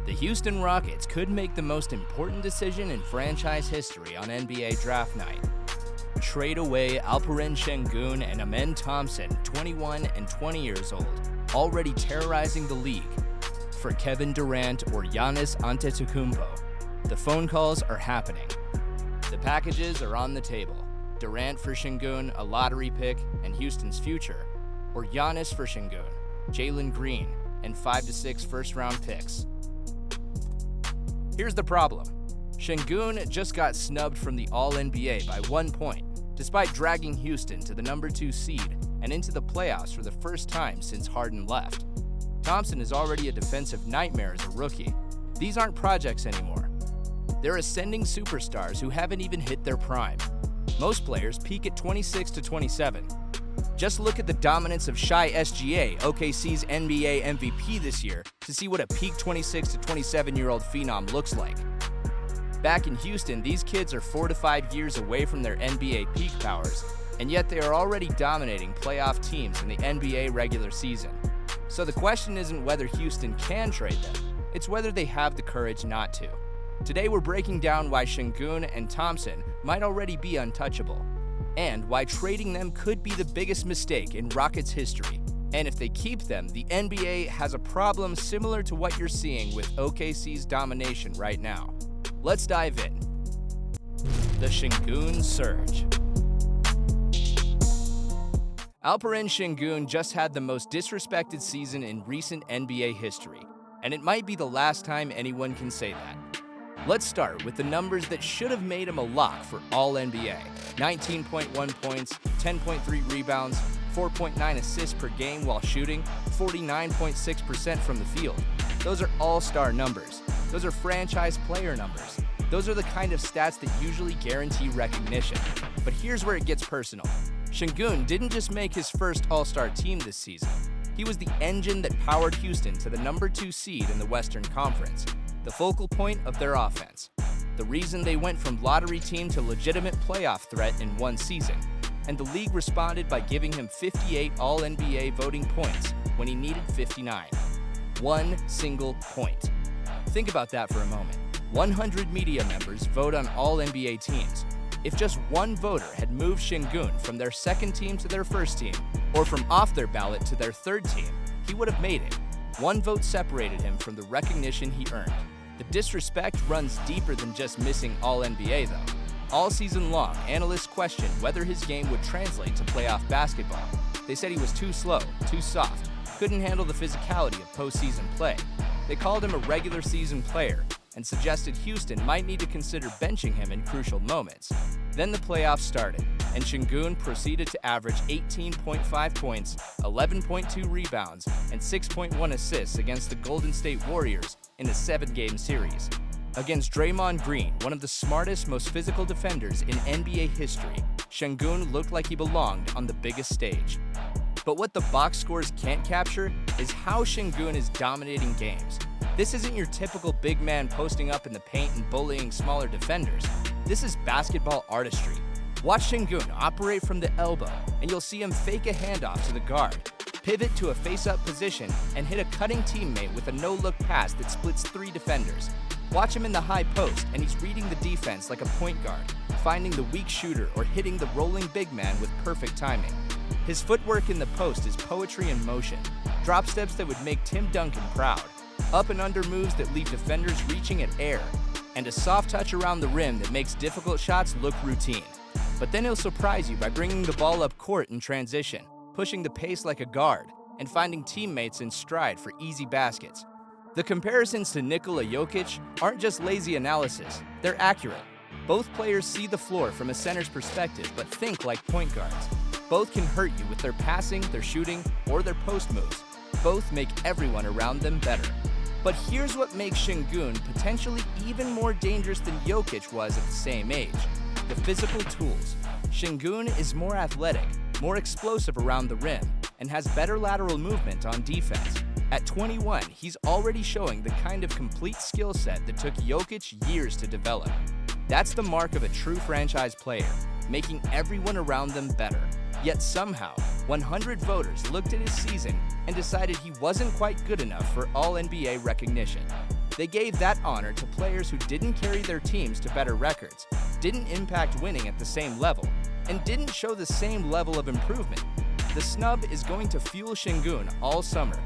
The Houston Rockets could make the most important decision in franchise history on NBA draft night. Trade away Alperen Şengün and Amen Thompson, 21 and 20 years old, already terrorizing the league, for Kevin Durant or Giannis Antetokounmpo. The phone calls are happening. The packages are on the table. Durant for Şengün, a lottery pick, and Houston's future, or Giannis for Şengün, Jalen Green, and 5 to 6 first-round picks. Here's the problem. Şengün just got snubbed from the All-NBA by 1 point, despite dragging Houston to the number 2 seed and into the playoffs for the first time since Harden left. Thompson is already a defensive nightmare as a rookie. These aren't projects anymore. They're ascending superstars who haven't even hit their prime. Most players peak at 26 to 27. Just look at the dominance of Shai SGA, OKC's NBA MVP this year, to see what a peak 26 to 27-year-old phenom looks like. Back in Houston, these kids are 4 to 5 years away from their NBA peak powers, and yet they are already dominating playoff teams in the NBA regular season. So the question isn't whether Houston can trade them, it's whether they have the courage not to. Today we're breaking down why Şengün and Thompson might already be untouchable, and why trading them could be the biggest mistake in Rockets history. And if they keep them, the NBA has a problem similar to what you're seeing with OKC's domination right now. Let's dive in. The Şengün Surge. Alperen Şengün just had the most disrespected season in recent NBA history, and it might be the last time anyone can say that. Let's start with the numbers that should have made him a lock for All-NBA. 19.1 points, 10.3 rebounds, 4.9 assists per game while shooting, 49.6% from the field. Those are all-star numbers. Those are franchise player numbers. Those are the kind of stats that usually guarantee recognition. But here's where it gets personal. Şengün didn't just make his first All-Star team this season. He was the engine that powered Houston to the number 2 seed in the Western Conference, the focal point of their offense, the reason they went from lottery team to legitimate playoff threat in 1 season, and the league responded by giving him 58 All-NBA voting points when he needed 59. 1 single point. Think about that for a moment. 100 media members vote on All-NBA teams. If just one voter had moved Şengün from their second team to their first team, or from off their ballot to their third team, he would have made it. 1 vote separated him from the recognition he earned. The disrespect runs deeper than just missing All-NBA, though. All season long, analysts questioned whether his game would translate to playoff basketball. They said he was too slow, too soft, couldn't handle the physicality of postseason play. They called him a regular season player and suggested Houston might need to consider benching him in crucial moments. Then the playoffs started, and Şengün proceeded to average 18.5 points, 11.2 rebounds, and 6.1 assists against the Golden State Warriors in a 7-game series. Against Draymond Green, one of the smartest, most physical defenders in NBA history, Şengün looked like he belonged on the biggest stage. But what the box scores can't capture is how Şengün is dominating games. This isn't your typical big man posting up in the paint and bullying smaller defenders. This is basketball artistry. Watch Şengün operate from the elbow, and you'll see him fake a handoff to the guard, pivot to a face-up position, and hit a cutting teammate with a no-look pass that splits 3 defenders. Watch him in the high post, and he's reading the defense like a point guard, finding the weak shooter or hitting the rolling big man with perfect timing. His footwork in the post is poetry in motion, drop steps that would make Tim Duncan proud, up and under moves that leave defenders reaching at air, and a soft touch around the rim that makes difficult shots look routine. But then he'll surprise you by bringing the ball up court in transition, pushing the pace like a guard, and finding teammates in stride for easy baskets. The comparisons to Nikola Jokic aren't just lazy analysis, they're accurate. Both players see the floor from a center's perspective but think like point guards. Both can hurt you with their passing, their shooting, or their post moves. Both make everyone around them better. But here's what makes Şengün potentially even more dangerous than Jokic was at the same age: the physical tools. Şengün is more athletic, more explosive around the rim, and has better lateral movement on defense. At 21, he's already showing the kind of complete skill set that took Jokic years to develop. That's the mark of a true franchise player, making everyone around them better. Yet somehow, 100 voters looked at his season and decided he wasn't quite good enough for All-NBA recognition. They gave that honor to players who didn't carry their teams to better records, didn't impact winning at the same level, and didn't show the same level of improvement. The snub is going to fuel Şengün all summer.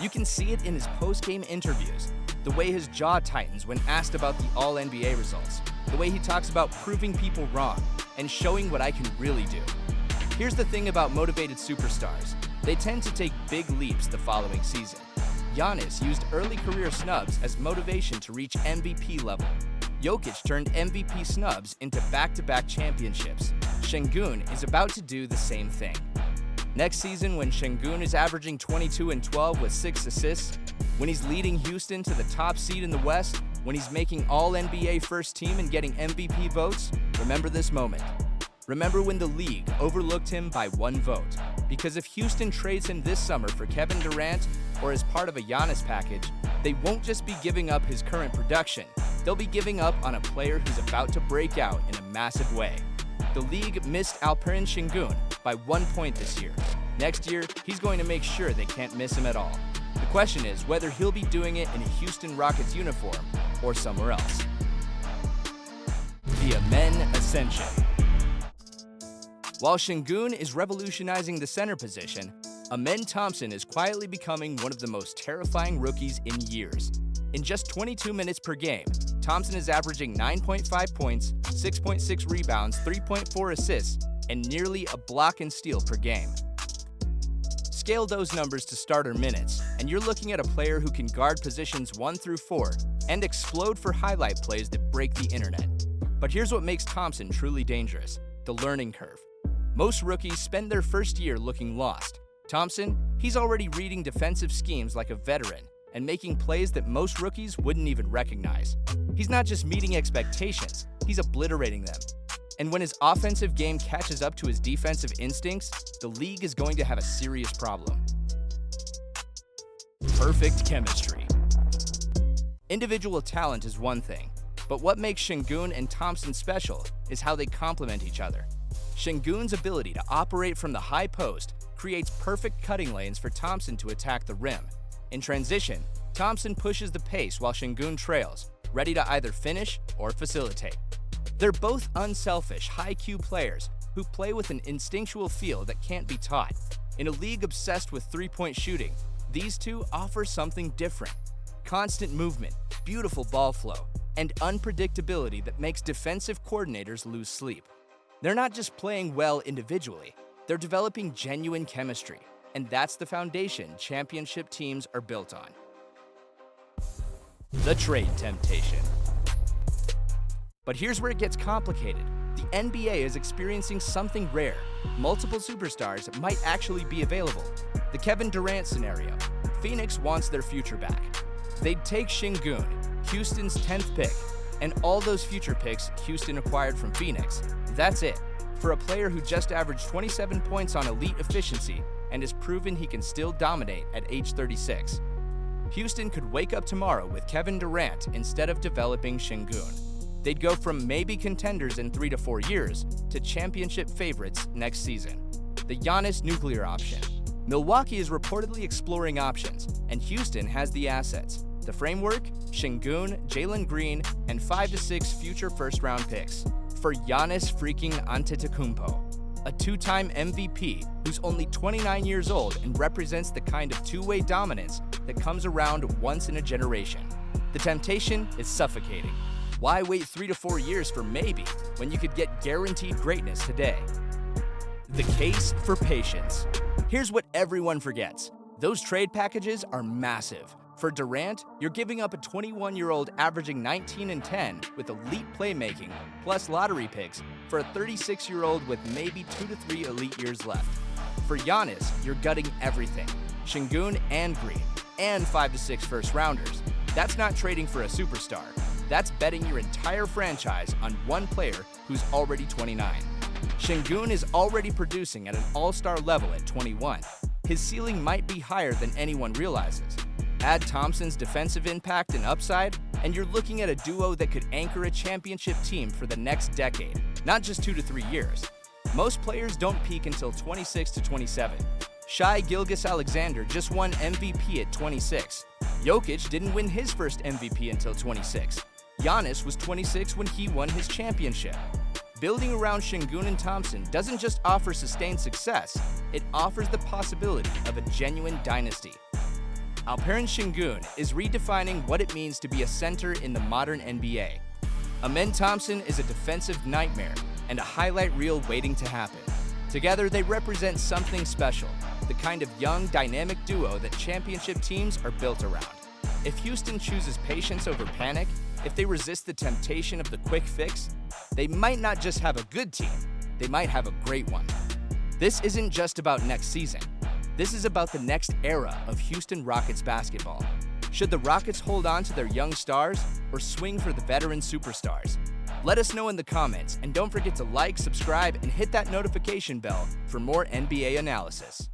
You can see it in his post-game interviews, the way his jaw tightens when asked about the All-NBA results, the way he talks about proving people wrong and showing what I can really do. Here's the thing about motivated superstars. They tend to take big leaps the following season. Giannis used early career snubs as motivation to reach MVP level. Jokic turned MVP snubs into back-to-back championships. Şengün is about to do the same thing. Next season, when Şengün is averaging 22 and 12 with 6 assists, when he's leading Houston to the top seed in the West, when he's making All-NBA first team and getting MVP votes, remember this moment. Remember when the league overlooked him by 1 vote. Because if Houston trades him this summer for Kevin Durant or as part of a Giannis package, they won't just be giving up his current production, they'll be giving up on a player who's about to break out in a massive way. The league missed Alperen Şengün by 1 point this year. Next year, he's going to make sure they can't miss him at all. The question is whether he'll be doing it in a Houston Rockets uniform or somewhere else. The Amen Ascension. While Şengün is revolutionizing the center position, Amen Thompson is quietly becoming one of the most terrifying rookies in years. In just 22 minutes per game, Thompson is averaging 9.5 points, 6.6 rebounds, 3.4 assists, and nearly a block and steal per game. Scale those numbers to starter minutes, and you're looking at a player who can guard positions 1 through 4 and explode for highlight plays that break the internet. But here's what makes Thompson truly dangerous: the learning curve. Most rookies spend their first year looking lost. Thompson, he's already reading defensive schemes like a veteran and making plays that most rookies wouldn't even recognize. He's not just meeting expectations, he's obliterating them. And when his offensive game catches up to his defensive instincts, the league is going to have a serious problem. Perfect chemistry. Individual talent is one thing, but what makes Şengün and Thompson special is how they complement each other. Şengün's ability to operate from the high post creates perfect cutting lanes for Thompson to attack the rim. In transition, Thompson pushes the pace while Şengün trails, ready to either finish or facilitate. They're both unselfish, high-Q players who play with an instinctual feel that can't be taught. In a league obsessed with three-point shooting, these two offer something different: constant movement, beautiful ball flow, and unpredictability that makes defensive coordinators lose sleep. They're not just playing well individually, they're developing genuine chemistry, and that's the foundation championship teams are built on. The trade temptation. But here's where it gets complicated. The NBA is experiencing something rare. Multiple superstars might actually be available. The Kevin Durant scenario. Phoenix wants their future back. They'd take Şengün, Houston's 10th pick, and all those future picks Houston acquired from Phoenix. That's it. For a player who just averaged 27 points on elite efficiency and has proven he can still dominate at age 36. Houston could wake up tomorrow with Kevin Durant instead of developing Şengün. They'd go from maybe contenders in 3 to 4 years to championship favorites next season. The Giannis nuclear option. Milwaukee is reportedly exploring options, and Houston has the assets. The framework: Şengün, Jalen Green, and 5 to 6 future first-round picks. For Giannis freaking Antetokounmpo, a 2-time MVP who's only 29 years old and represents the kind of two-way dominance that comes around once in a generation. The temptation is suffocating. Why wait 3 to 4 years for maybe when you could get guaranteed greatness today? The case for patience. Here's what everyone forgets. Those trade packages are massive. For Durant, you're giving up a 21-year-old averaging 19 and 10 with elite playmaking, plus lottery picks, for a 36-year-old with maybe 2 to 3 elite years left. For Giannis, you're gutting everything: Şengün and Green, and 5 to 6 first-rounders. That's not trading for a superstar. That's betting your entire franchise on one player who's already 29. Şengün is already producing at an all-star level at 21. His ceiling might be higher than anyone realizes. Add Thompson's defensive impact and upside, and you're looking at a duo that could anchor a championship team for the next decade, not just 2 to 3 years. Most players don't peak until 26 to 27. Shai Gilgeous-Alexander just won MVP at 26. Jokic didn't win his first MVP until 26. Giannis was 26 when he won his championship. Building around Şengün and Thompson doesn't just offer sustained success, it offers the possibility of a genuine dynasty. Alperen Şengün is redefining what it means to be a center in the modern NBA. Amen Thompson is a defensive nightmare and a highlight reel waiting to happen. Together, they represent something special, the kind of young, dynamic duo that championship teams are built around. If Houston chooses patience over panic, if they resist the temptation of the quick fix, they might not just have a good team, they might have a great one. This isn't just about next season. This is about the next era of Houston Rockets basketball. Should the Rockets hold on to their young stars or swing for the veteran superstars? Let us know in the comments, and don't forget to like, subscribe, and hit that notification bell for more NBA analysis.